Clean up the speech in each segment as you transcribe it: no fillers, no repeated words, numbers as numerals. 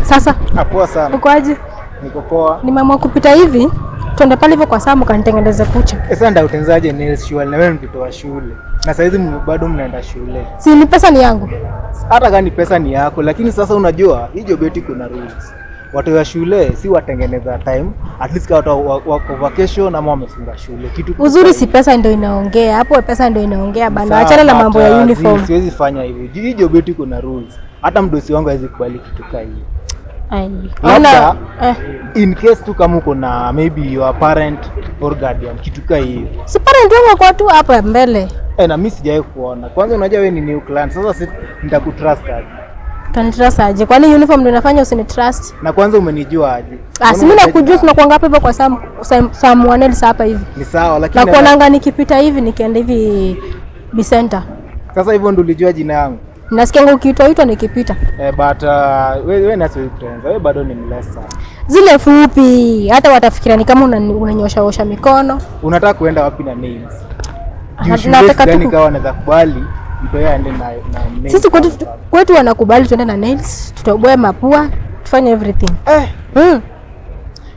Sasa. Poa sana. Uko aje? Niko poa. Nimeamua kupita hivi. Twende pale hivyo kwa Samu kanitengeneze kucha. Sasa ndio utenzaje nails shule na wewe mtoto wa shule. Na saizi bado mnaenda shule. Si ni pesa ni yangu. Hata kama ni pesa ni yako, lakini sasa unajua hii job yetu kuna rules. Watu wa shule si watengeneza time, at least watu wako vacation ama wamefunga shule. Kitu uzuri si pesa ndio inaongea. Hapo pesa ndio inaongea bana. Achana na mambo ya uniform. Siwezi fanya hivyo. Hii job yetu kuna rules. Hata mdosi wangu hawezi kubali kitu kama hiyo. Labda in case tu kama uko na maybe your parent or guardian kitu kama hiyo. Si parent wangu kwa tu hapa mbele. Na mimi sijawahi kuona. Kwanza unajua wewe ni new client. Sasa nitakutrust aje? Utanitrust aje? Kwani uniform ndio inafanya usinitrust? Na kwanza umenijua aje? Si mimi nakujua tunakuanga hapa kwa Samu Wanel hapa hivi. Ni sawa lakini na kuonanga nikipita hivi nikienda hivi Bicenter. Sasa hivyo ndio ulijua jina yangu. Nasikia ukiitwa nikipita. But wewe na sio friends. Wewe bado ni mlesa. Zile fupi hata watafikiria ni kama unanyosha mikono. Unataka kuenda wapi na nails? Nataka tu nikawa naweza kubali mtu yeye aende na nails. Sisi kwetu wanakubali tuende na nails, tutoboe mapua, tufanye everything.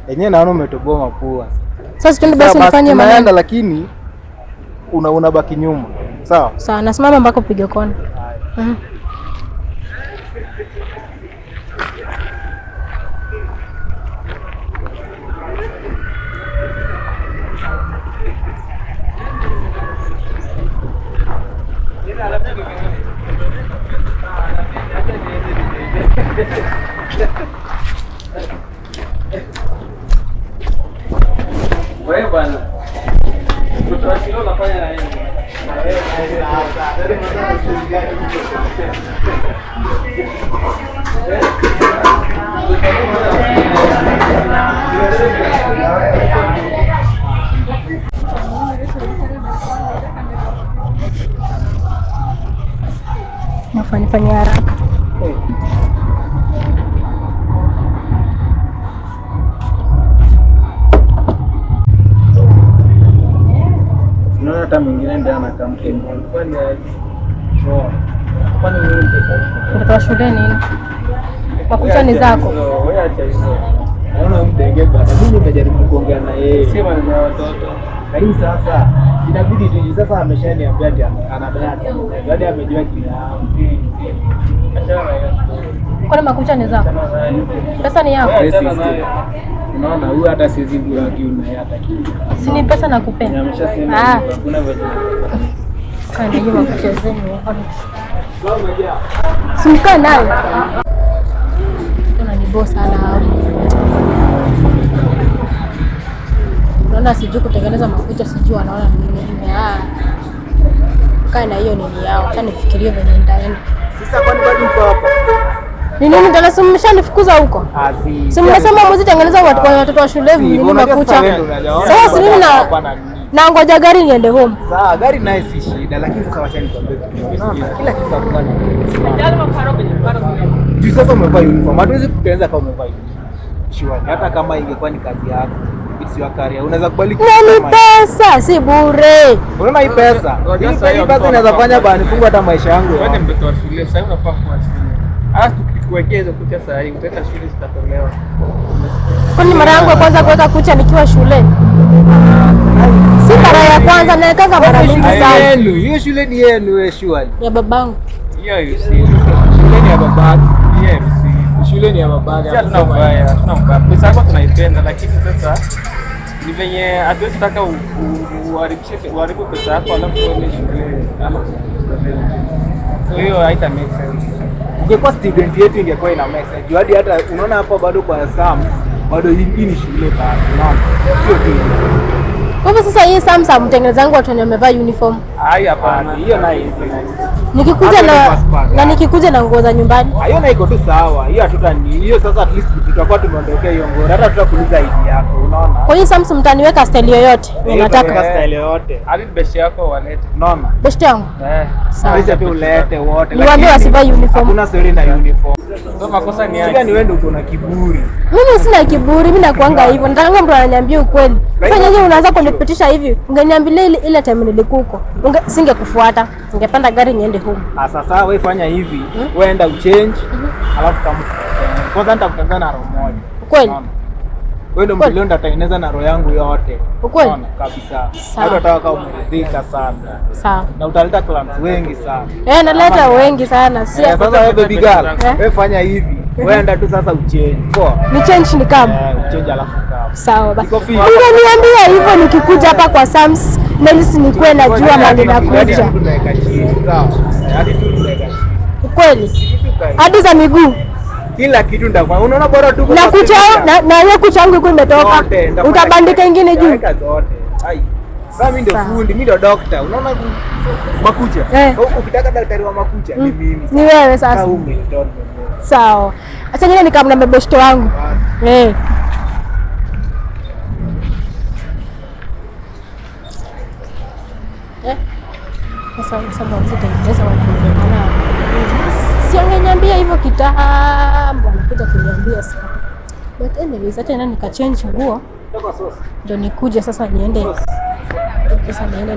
Yenyewe naona umetoboa mapua. Sasa tuende basi nifanye maana lakini unabaki nyuma. Sawa? Sawa, nasimama mpaka upige kona. Wewe bwana. Tutawasiliana unafanya na nini? Nafanya haraka. Unaona hata mwingine ndio anakaa mkembo. Kwani Unatoa shule nini? Makucha ni zako. Wewe acha hizo. Naona mdenge bwana. Mimi nimejaribu kuongea na yeye. Sema ni watoto. Lakini sasa inabidi tu sasa ameshaniambia ati anadai. Yaani amejua kila Kwa makucha ni zako. Pesa ni yako. Unaona huyu hata siwezi kuargue na yeye hata kitu. Si ni pesa nakupenda. Ameshasema hakuna wewe. Kaende hiyo makucha zenu. Simka naye. Una ni boss sana. Unaona sijui kutengeneza makucha sijui anaona nini. Kaa na hiyo nini yao. Acha nifikirie venye nitaenda. Sasa kwani bado uko hapa? Ni nini ndio nasomesha nifukuza huko? Si mmesema mwezi tengeneza watoto wa shule hivi nini makucha. Sasa si mimi na ngoja gari niende home. Sawa, gari naye si shida lakini sasa wacha nikwambie kitu. Unaona kila kitu hakuna. Juu sasa umevaa uniform. Hatuwezi kutengeneza kama umevaa uniform. Sure, hata kama ingekuwa ni kazi yako. It's your career. Unaweza kubali ni pesa si bure. Unaona hii pesa? Hii pesa inaweza fanya bana nifungue hata maisha yangu. Wewe mtoto wa shule, sasa unafaa kuwa shule. Tukikuwekea hizo kucha saa hii utaenda shule zitatolewa. Kwani mara yangu ya kwanza kuweka kucha nikiwa shule? Si mara ya kwanza naweka mara mingi sana. Hiyo shule ni yenu wewe shule. Ya babangu. Hiyo si shule ni ya babako. Yes. Shule ni ya babako. Sasa tunambaya. Pesa yako tunaipenda lakini sasa ni venye hatuwezi taka uharibu pesa yako alafu uende shule ama so hiyo haita make sense. Ungekuwa student yetu ingekuwa ina make sense. Hadi hata unaona hapa bado kwa Sam bado hii ni shule bado. Unaona? Sio tu. Kwa hivyo sasa hii Sam mtengeneza wangu watu wenye wamevaa uniform. Hapana. Hiyo nayo nikikuja na nikikuja na nguo za nyumbani. Hiyo na iko tu sawa. Hiyo hatutani. Hiyo sasa at least tutakuwa tumeondokea hiyo nguo. Hata tutakuuliza ID yako. Unaona? Kwa hiyo Sam mtaniweka style yoyote unataka. Style yoyote. Hadi best yako walete. Unaona? Best yangu. Sawa. Hizo tu ulete wote. Niwaambie wasivaa uniform. Hakuna story na uniform. Sio makosa ni yake. Ni wewe ndio uko na kiburi. Mimi sina kiburi, mimi nakuanga hivyo. Nataka mtu ananiambia ukweli. Sasa nyewe unaanza ungepitisha hivi, ungeniambia ile time nilikuko. Singekufuata. Ningepanda gari niende home. Sasa wewe fanya hivi, wewe enda uchange, alafu kama kwanza nitakutangaza na roho moja. Kweli? Wewe ndio mlio ndatengeneza na roho yangu yote. Ukweli? Kabisa. Hata nataka kama umeridhika sana. Sawa. Na utaleta clients wengi sana. Naleta wengi sana. Si sasa wewe baby girl, wewe fanya hivi. Wewe enda tu sasa uchange. Poa. Ni change ni kama. Uchange alafu kama. Sawa basi. Ungeniambia hivyo nikikuja hapa kwa Sams, Melisi nikuwe najua mali nakuja. Hadi tunaweka chini. Sawa. Hadi tunaweka chini. Ukweli? Hadi za miguu. Kila kitu ndafanya. Unaona bora tu na kucha na hiyo kucha yangu iko imetoka. Utabandika ingine juu. Zote. Hai. Sasa mimi ndio fundi, mimi ndio doctor. Unaona makucha? Ukitaka daktari wa makucha ni mimi. Ni wewe sasa. Sawa. Acha nyingine nikamna mebeshto wangu. Sasa mzitaeleza wanaona. Si angeniambia hivyo kitambo, anakuja kuniambia sasa. But anyways, acha nani nikachange nguo. Ndio nikuje sasa niende. Sasa niende